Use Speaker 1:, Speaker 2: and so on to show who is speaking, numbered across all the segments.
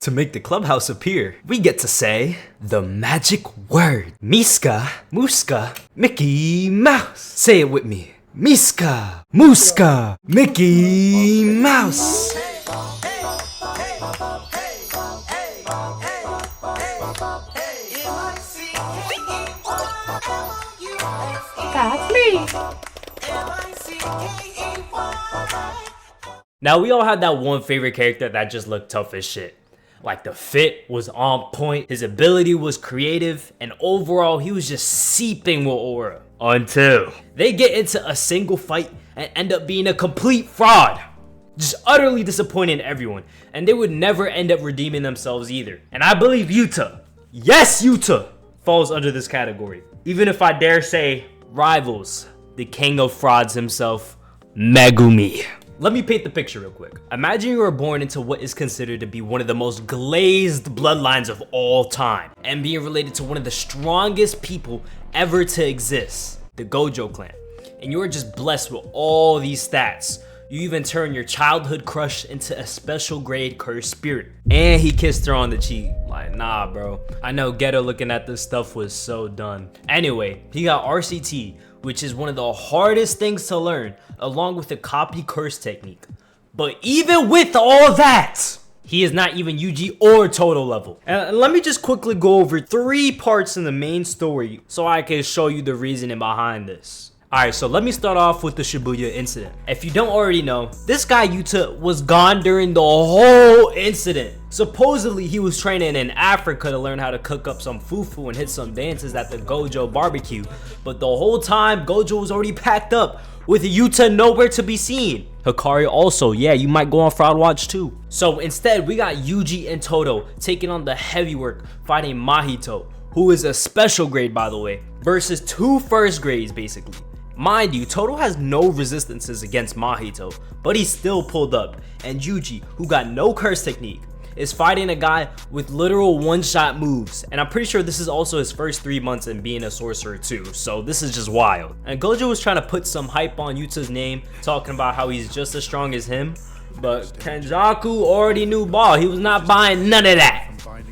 Speaker 1: To make the clubhouse appear, we get to say the magic word. Miska, Muska, Mickey Mouse. Say it with me. Miska, Muska, Mickey Mouse.
Speaker 2: That's me.
Speaker 1: Now we all had that one favorite character that just looked tough as shit. Like the fit was on point, his ability was creative, and overall he was just seeping with aura. Until they get into a single fight and end up being a complete fraud. Just utterly disappointing everyone, and they would never end up redeeming themselves either. And I believe Yuta, yes Yuta, falls under this category. Even if I dare say, rivals the king of frauds himself, Megumi. Let me paint the picture real quick. Imagine you were born into what is considered to be one of the most glazed bloodlines of all time, and being related to one of the strongest people ever to exist, the Gojo clan. And you are just blessed with all these stats. You even turn your childhood crush into a special grade cursed spirit. And he kissed her on the cheek. Like, nah, bro. I know Geto looking at this stuff was so done. Anyway, he got RCT, which is one of the hardest things to learn, along with the copy curse technique. But even with all that, he is not even Yuji or Todo level. And let me just quickly go over 3 parts in the main story so I can show you the reasoning behind this. Alright, so let me start off with the Shibuya incident. If you don't already know, this guy Yuta was gone during the whole incident. Supposedly, he was training in Africa to learn how to cook up some fufu and hit some dances at the Gojo barbecue. But the whole time, Gojo was already packed up, with Yuta nowhere to be seen. Hikari also, yeah, you might go on Fraud Watch too. So instead, we got Yuji and Todo taking on the heavy work, fighting Mahito, who is a special grade by the way, versus 2 first grades basically. Mind you, Todo has no resistances against Mahito, but he still pulled up, and Yuji, who got no curse technique, is fighting a guy with literal one-shot moves, and I'm pretty sure this is also his first 3 months in being a sorcerer too, so this is just wild. And Gojo was trying to put some hype on Yuta's name, talking about how he's just as strong as him, but Kenjaku already knew ball. He was not buying none of that.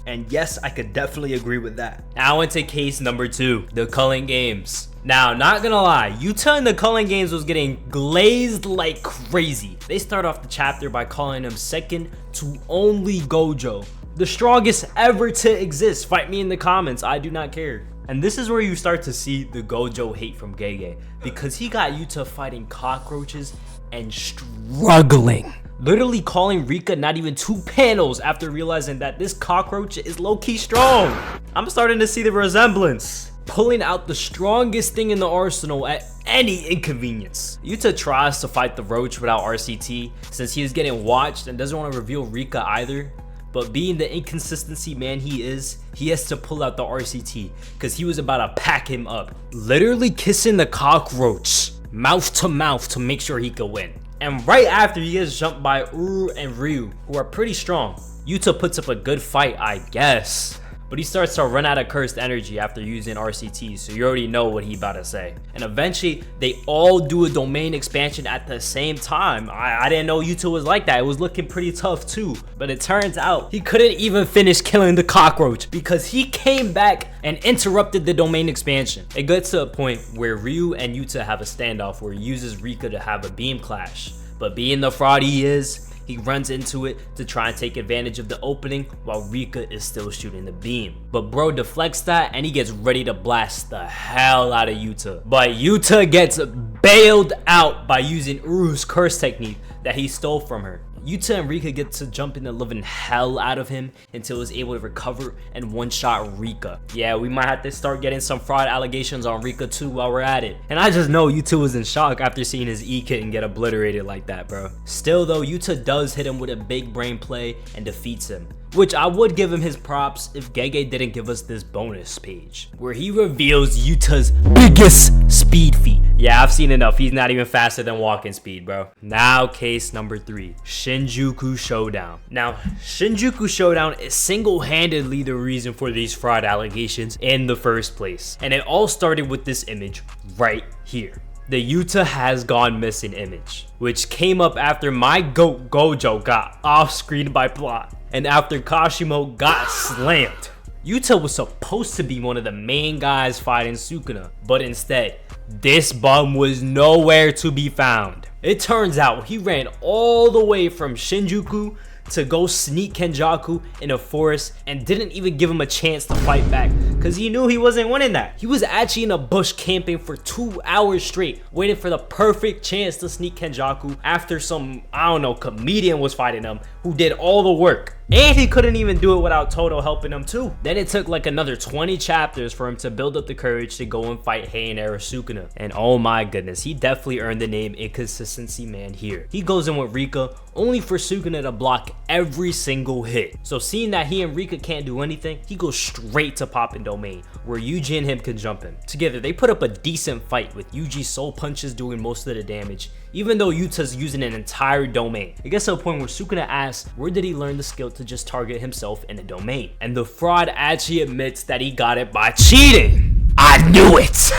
Speaker 1: And yes, I could definitely agree with that. Now into case number 2, the culling games. Now, not gonna lie, Yuta in the culling games was getting glazed like crazy. They start off the chapter by calling him second to only Gojo, the strongest ever to exist. Fight me in the comments, I do not care. And this is where you start to see the Gojo hate from Gege, because he got Yuta fighting cockroaches and struggling. Literally calling Rika not even 2 panels after realizing that this cockroach is low-key strong. I'm starting to see the resemblance. Pulling out the strongest thing in the arsenal at any inconvenience. Yuta tries to fight the roach without RCT since he is getting watched and doesn't want to reveal Rika either. But being the inconsistency man he is, he has to pull out the RCT because he was about to pack him up. Literally kissing the cockroach mouth to make sure he could win. And right after, he gets jumped by Uru and Ryu, who are pretty strong. Yuta puts up a good fight, I guess, but he starts to run out of cursed energy after using RCT, so you already know what he about to say. And eventually, they all do a domain expansion at the same time. I didn't know Yuta was like that. It was looking pretty tough too, but it turns out he couldn't even finish killing the cockroach because he came back and interrupted the domain expansion. It gets to a point where Ryu and Yuta have a standoff where he uses Rika to have a beam clash, but being the fraud he is, he runs into it to try and take advantage of the opening while Rika is still shooting the beam. But bro deflects that and he gets ready to blast the hell out of Yuta. But Yuta gets bailed out by using Uru's curse technique that he stole from her. Yuta and Rika get to jumping the living hell out of him until he's able to recover and one-shot Rika. Yeah, we might have to start getting some fraud allegations on Rika too while we're at it. And I just know Yuta was in shock after seeing his E-Kitten get obliterated like that, bro. Still though, Yuta does hit him with a big brain play and defeats him, which I would give him his props if Gege didn't give us this bonus page where he reveals Yuta's biggest speed feat. Yeah, I've seen enough. He's not even faster than walking speed, bro. Now case number 3, Shinjuku Showdown. Now, Shinjuku Showdown is single-handedly the reason for these fraud allegations in the first place. And it all started with this image right here. the Yuta has gone missing image, which came up after my goat Gojo got off-screen by plot, and after Kashimo got slammed. Yuta was supposed to be one of the main guys fighting Sukuna, but instead, this bum was nowhere to be found. It turns out he ran all the way from Shinjuku to go sneak Kenjaku in a forest and didn't even give him a chance to fight back because he knew he wasn't winning that. He was actually in a bush camping for 2 hours straight, waiting for the perfect chance to sneak Kenjaku after some, I don't know, comedian was fighting him who did all the work. And he couldn't even do it without Todo helping him too. Then it took like another 20 chapters for him to build up the courage to go and fight Heian era Sukuna. And oh my goodness, he definitely earned the name Inconsistency Man here. He goes in with Rika only for Sukuna to block every single hit. So seeing that he and Rika can't do anything, he goes straight to Poppin' Domain, where Yuji and him can jump him. Together, they put up a decent fight with Yuji's soul punches doing most of the damage, even though Yuta's using an entire domain. It gets to a point where Sukuna asks, where did he learn the skill to just target himself in a domain? And the fraud actually admits that he got it by cheating. I knew it!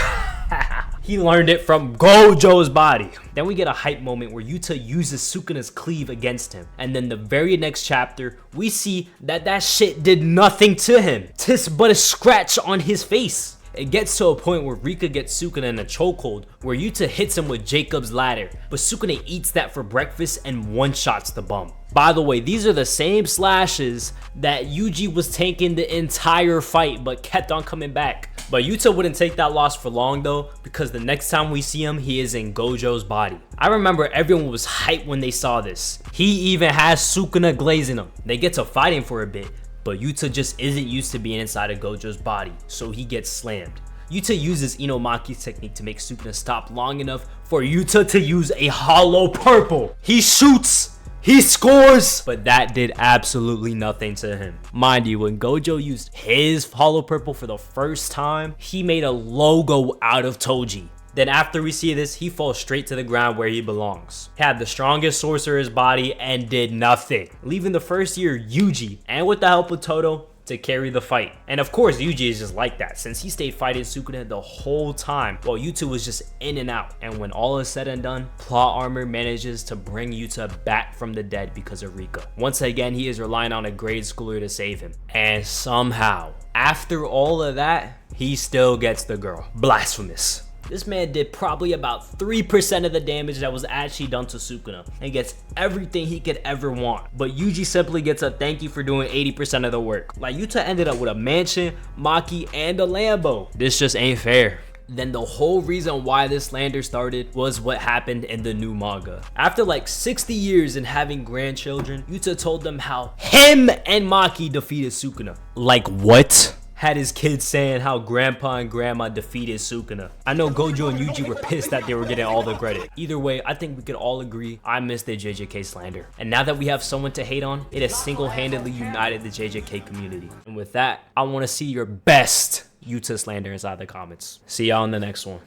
Speaker 1: He learned it from Gojo's body. Then we get a hype moment where Yuta uses Sukuna's cleave against him. And then the very next chapter, we see that shit did nothing to him. Tis but a scratch on his face. It gets to a point where Rika gets Sukuna in a chokehold where Yuta hits him with Jacob's ladder, but Sukuna eats that for breakfast and one-shots the bum. By the way, these are the same slashes that Yuji was taking the entire fight but kept on coming back. But Yuta wouldn't take that loss for long though, because the next time we see him, he is in Gojo's body. I remember everyone was hyped when they saw this. He even has Sukuna glazing him. They get to fighting for a bit, but Yuta just isn't used to being inside of Gojo's body, so he gets slammed. Yuta uses Inomaki's technique to make Sukuna stop long enough for Yuta to use a hollow purple. He shoots, he scores, but that did absolutely nothing to him. Mind you, when Gojo used his hollow purple for the first time, he made a logo out of Toji. Then after we see this, he falls straight to the ground where he belongs. He had the strongest sorcerer's body and did nothing, leaving the first year Yuji, and with the help of Todo, to carry the fight. And of course, Yuji is just like that, since he stayed fighting Sukuna the whole time, while Yuta was just in and out. And when all is said and done, Plot Armor manages to bring Yuta back from the dead because of Rika. Once again, he is relying on a grade schooler to save him. And somehow, after all of that, he still gets the girl. Blasphemous. This man did probably about 3% of the damage that was actually done to Sukuna and gets everything he could ever want. But Yuji simply gets a thank you for doing 80% of the work. Like, Yuta ended up with a mansion, Maki, and a Lambo. This just ain't fair. Then the whole reason why this slander started was what happened in the new manga. After like 60 years and having grandchildren, Yuta told them how him and Maki defeated Sukuna. Like what? Had his kids saying how grandpa and grandma defeated Sukuna. I know Gojo and Yuji were pissed that they were getting all the credit. Either way, I think we could all agree I missed the JJK slander. And now that we have someone to hate on, it has single-handedly united the JJK community. And with that, I want to see your best Yuta slander inside the comments. See y'all in the next one.